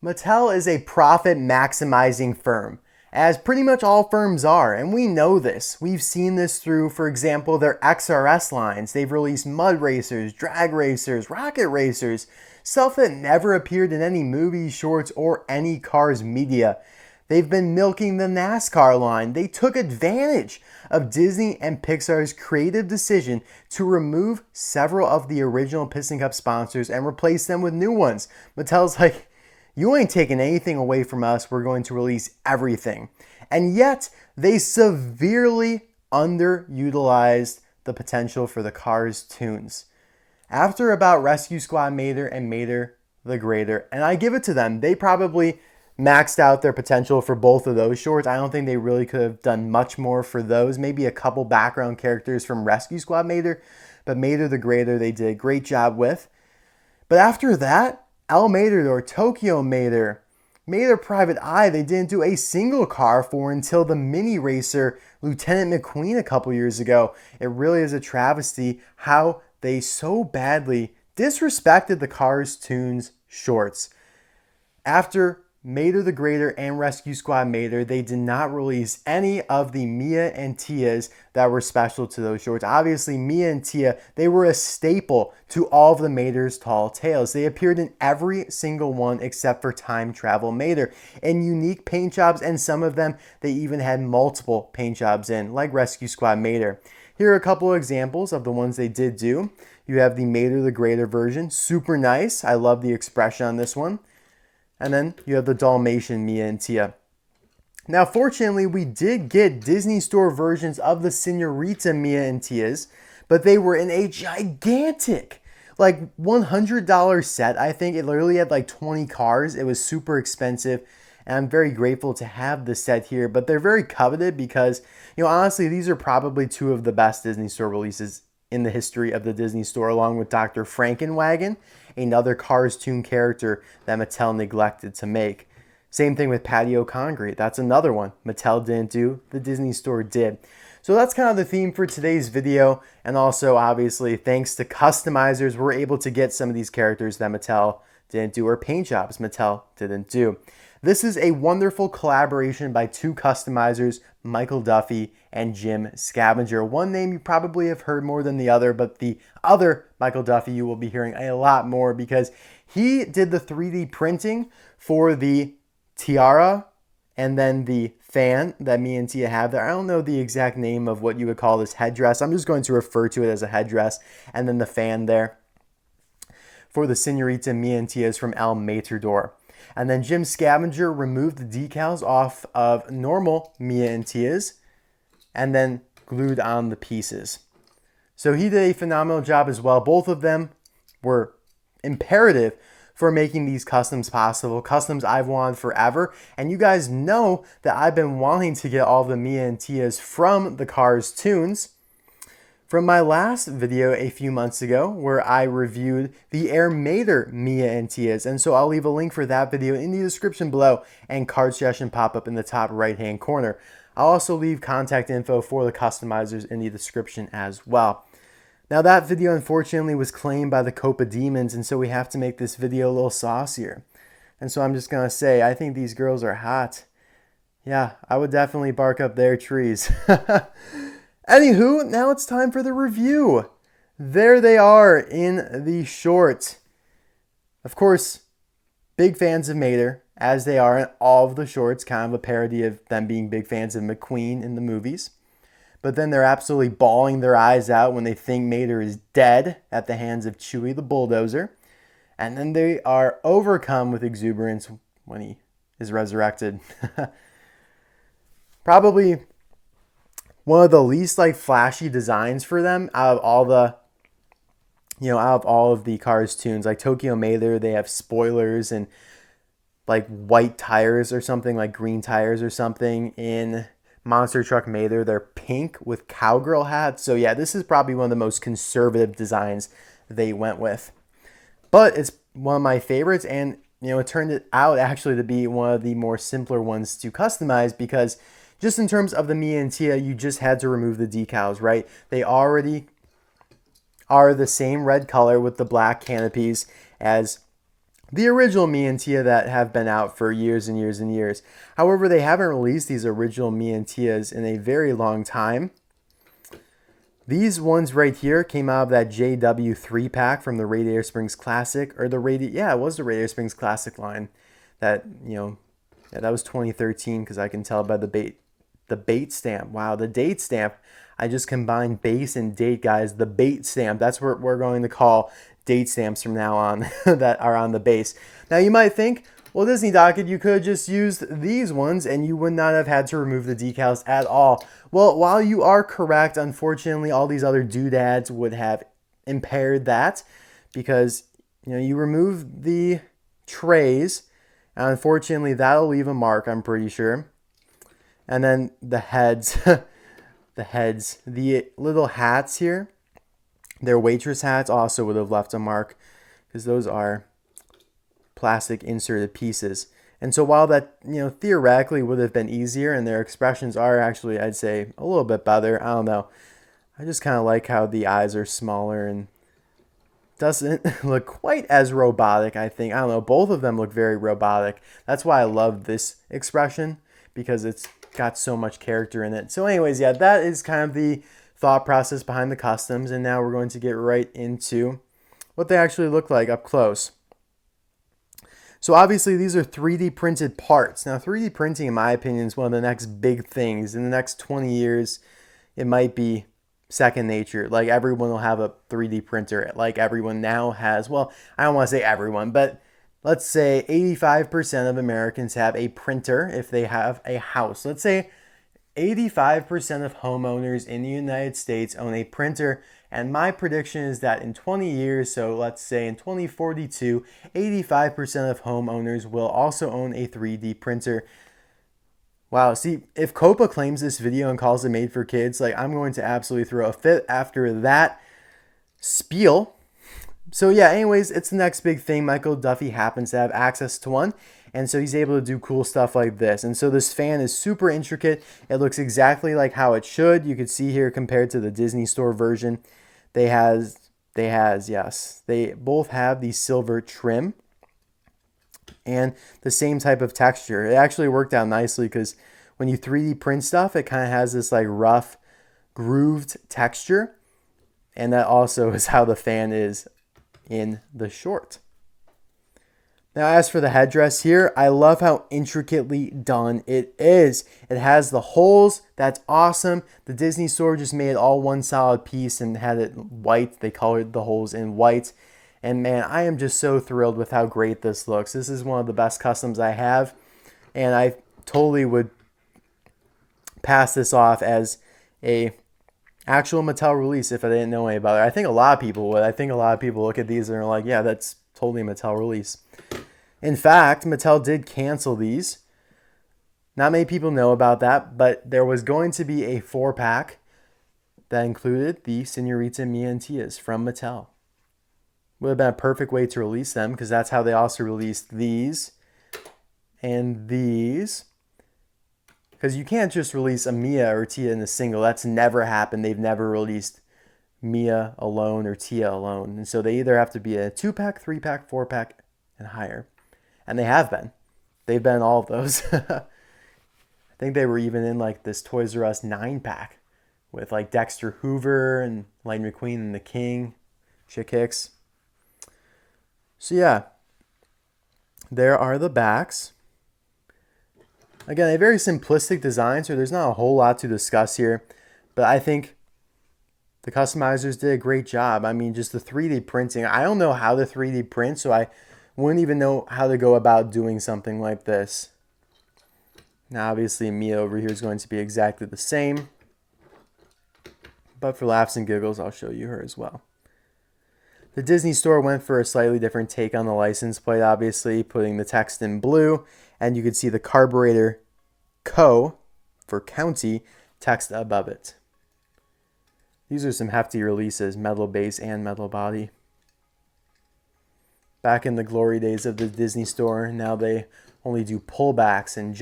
Mattel is a profit maximizing firm, as pretty much all firms are, and we know this. We've seen this through, for example, their XRS lines. They've released mud racers, drag racers, rocket racers, stuff that never appeared in any movies, shorts, or any Cars media. They've been milking the NASCAR line. They took advantage of Disney and Pixar's creative decision to remove several of the original Piston Cup sponsors and replace them with new ones. Mattel's like, you ain't taking anything away from us. We're going to release everything. And yet, they severely underutilized the potential for the Cars Toons. After about Rescue Squad Mater and Mater the Greater, and I give it to them, they probably maxed out their potential for both of those shorts. I don't think they really could have done much more for those. Maybe a couple background characters from Rescue Squad Mater, but Mater the Greater they did a great job with. But after that, El Materdor, Tokyo Mater, Mater Private Eye, they didn't do a single car for until the mini racer Lieutenant McQueen a couple years ago. It really is a travesty how they so badly disrespected the Cars Toons shorts. After Mater the Greater and Rescue Squad Mater, they did not release any of the Mia and Tias that were special to those shorts. Obviously, Mia and Tia, they were a staple to all of the Mater's tall tales. They appeared in every single one except for Time Travel Mater in unique paint jobs, and some of them they even had multiple paint jobs in, like Rescue Squad Mater. Here are a couple of examples of the ones they did do. You have the Mater the Greater version, super nice. I love the expression on this one. And then you have the Dalmatian Mia and Tia. Now, fortunately, we did get Disney Store versions of the Señorita Mia and Tias, but they were in a gigantic, like $100 set. I think it literally had like 20 cars. It was super expensive, and I'm very grateful to have this set here, but they're very coveted because, honestly, these are probably two of the best Disney Store releases in the history of the Disney Store, along with Dr. Frankenwagon, another Cars Toon character that Mattel neglected to make. Same thing with Patio Concrete. That's another one Mattel didn't do, the Disney Store did. So that's kind of the theme for today's video. And also, obviously, thanks to customizers, we're able to get some of these characters that Mattel didn't do, or paint jobs Mattel didn't do. This is a wonderful collaboration by two customizers, Michael Duffy and Jim Scavenger. One name you probably have heard more than the other, but the other Michael Duffy you will be hearing a lot more because he did the 3D printing for the tiara and then the fan that me and Tia have there. I don't know the exact name of what you would call this headdress. I'm just going to refer to it as a headdress, and then the fan there for the Señorita Mia and Tia is from El Materdor. And then Jim Scavenger removed the decals off of normal Mia and Tia's and then glued on the pieces. So he did a phenomenal job as well. Both of them were imperative for making these customs possible. Customs I've wanted forever. And you guys know that I've been wanting to get all the Mia and Tia's from the Cars Toons from my last video a few months ago where I reviewed the Air Mater Mia and Tia's. And so I'll leave a link for that video in the description below and card suggestion pop up in the top right hand corner. I'll also leave contact info for the customizers in the description as well. Now that video unfortunately was claimed by the Copa Demons, and so we have to make this video a little saucier. And so I'm just going to say, I think these girls are hot. Yeah, I would definitely bark up their trees. Anywho, now it's time for the review. There they are in the short. Of course, big fans of Mater, as they are in all of the shorts, kind of a parody of them being big fans of McQueen in the movies. But then they're absolutely bawling their eyes out when they think Mater is dead at the hands of Chewie the Bulldozer. And then they are overcome with exuberance when he is resurrected. Probably one of the least flashy designs for them out of all the, out of all of the Cars Toons. Like Tokyo Mater, they have spoilers and like white tires or something, like green tires or something. In Monster Truck Mater, they're pink with cowgirl hats. So yeah, this is probably one of the most conservative designs they went with. But it's one of my favorites, and it turned out actually to be one of the more simpler ones to customize because just in terms of the Mia and Tia, you just had to remove the decals, right? They already are the same red color with the black canopies as the original Mia and Tia that have been out for years and years and years. However, they haven't released these original Mia and Tias in a very long time. These ones right here came out of that JW 3-pack from the Radiator Springs Classic, or the it was the Radiator Springs Classic line. That, that was 2013, because I can tell by the bait stamp. Wow, the date stamp. I just combined base and date, guys. The bait stamp. That's what we're going to call date stamps from now on that are on the base. Now you might think, well, Disney Docket, you could have just used these ones and you would not have had to remove the decals at all. Well, while you are correct, unfortunately, all these other doodads would have impaired that, because you remove the trays, and unfortunately that'll leave a mark, I'm pretty sure. And then the heads, the little hats here, their waitress hats also would have left a mark, because those are plastic inserted pieces. And so while that, theoretically would have been easier, and their expressions are actually, I'd say, a little bit better. I don't know. I just kind of like how the eyes are smaller and doesn't look quite as robotic, I think. I don't know. Both of them look very robotic. That's why I love this expression, because it's got so much character in it. So anyways, yeah, that is kind of the thought process behind the customs. And now we're going to get right into what they actually look like up close. So obviously these are 3D printed parts. Now 3D printing, in my opinion, is one of the next big things. In the next 20 years, it might be second nature. Like everyone will have a 3D printer, like everyone now has. Well, I don't want to say everyone, but let's say 85% of Americans have a printer if they have a house. Let's say 85% of homeowners in the United States own a printer. And my prediction is that in 20 years, so let's say in 2042, 85% of homeowners will also own a 3D printer. Wow, see, if Copa claims this video and calls it made for kids, like, I'm going to absolutely throw a fit after that spiel. So yeah, anyways, it's the next big thing. Michael Duffy happens to have access to one, and so he's able to do cool stuff like this. And so this fan is super intricate. It looks exactly like how it should. You could see here compared to the Disney Store version, they both have the silver trim and the same type of texture. It actually worked out nicely, because when you 3D print stuff, it kind of has this like rough, grooved texture. And that also is how the fan is in the short. Now, as for the headdress here, I love how intricately done it is. It has the holes. That's awesome. The Disney Store just made it all one solid piece and had it white. They colored the holes in white. And man, I am just so thrilled with how great this looks. This is one of the best customs I have. And I totally would pass this off as a actual Mattel release if I didn't know any about it. I think a lot of people would. I think a lot of people look at these and are like, yeah, that's totally a Mattel release. In fact, Mattel did cancel these. Not many people know about that, but there was going to be a 4-pack that included the Señorita Mia and Tias from Mattel. Would have been a perfect way to release them, because that's how they also released these and these. Because you can't just release a Mia or Tia in a single. That's never happened. They've never released Mia alone or Tia alone. And so they either have to be a 2-pack, 3-pack, 4-pack, and higher. And they have been. They've been all of those. I think they were even in like this Toys R Us 9-pack with like Dexter Hoover and Lightning McQueen and the King, Chick Hicks. So yeah, there are the backs. Again, a very simplistic design, so there's not a whole lot to discuss here. But I think the customizers did a great job. I mean, just the 3D printing. I don't know how to 3D print, so I wouldn't even know how to go about doing something like this. Now, obviously, Mia over here is going to be exactly the same. But for laughs and giggles, I'll show you her as well. The Disney Store went for a slightly different take on the license plate, obviously, putting the text in blue. And you could see the Carburetor Co. for County text above it. These are some hefty releases, metal base and metal body. Back in the glory days of the Disney Store, now they only do pullbacks and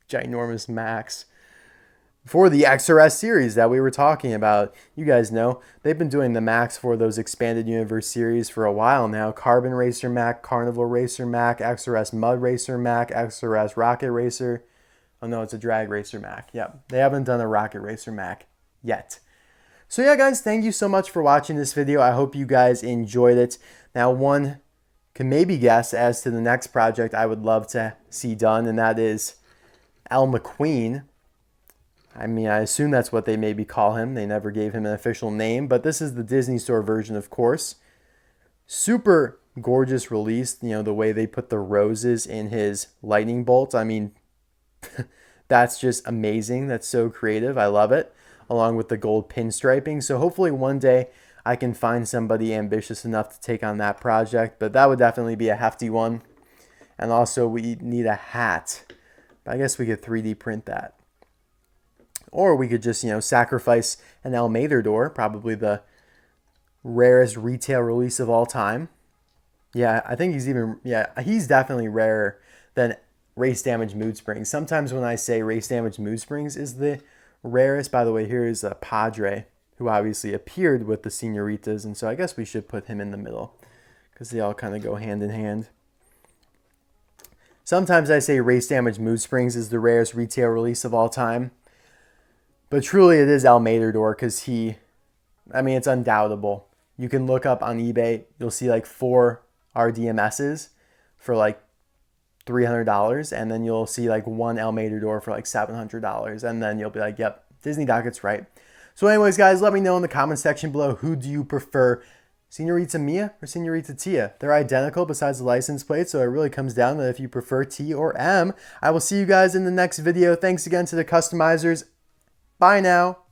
ginormous Macs. for the XRS series that we were talking about. You guys know they've been doing the Macs for those expanded universe series for a while now. Carbon Racer Mac, Carnival Racer Mac, XRS Mud Racer Mac, XRS Rocket Racer. Oh no, it's a Drag Racer Mac. Yep, they haven't done a Rocket Racer Mac yet. So yeah, guys, thank you so much for watching this video. I hope you guys enjoyed it. Now, one can maybe guess as to the next project I would love to see done, and that is El McQueen. I mean, I assume that's what they maybe call him. They never gave him an official name, but this is the Disney Store version, of course. Super gorgeous release, you know, the way they put the roses in his lightning bolts. I mean, that's just amazing. That's so creative. I love it, along with the gold pinstriping. So hopefully one day I can find somebody ambitious enough to take on that project, but that would definitely be a hefty one. And also we need a hat. I guess we could 3D print that. Or we could just, you know, sacrifice an Materdor, probably the rarest retail release of all time. Yeah, I think he's definitely rarer than Race Damage Mood Springs. Sometimes when I say Race Damage Mood Springs is the rarest, by the way, here is a Padre, who obviously appeared with the Señoritas, and so I guess we should put him in the middle, because they all kind of go hand in hand. Sometimes I say Race Damage Mood Springs is the rarest retail release of all time. But truly it is El Materdor, because I mean, it's undoubtable. You can look up on eBay, you'll see like 4 RDMSs for like $300, and then you'll see like 1 El Materdor for like $700, and then you'll be like, yep, Disney Docket's right. So anyways, guys, let me know in the comment section below, who do you prefer, Señorita Mia or Señorita Tia? They're identical besides the license plate, so it really comes down to if you prefer T or M. I will see you guys in the next video. Thanks again to the customizers. Bye now.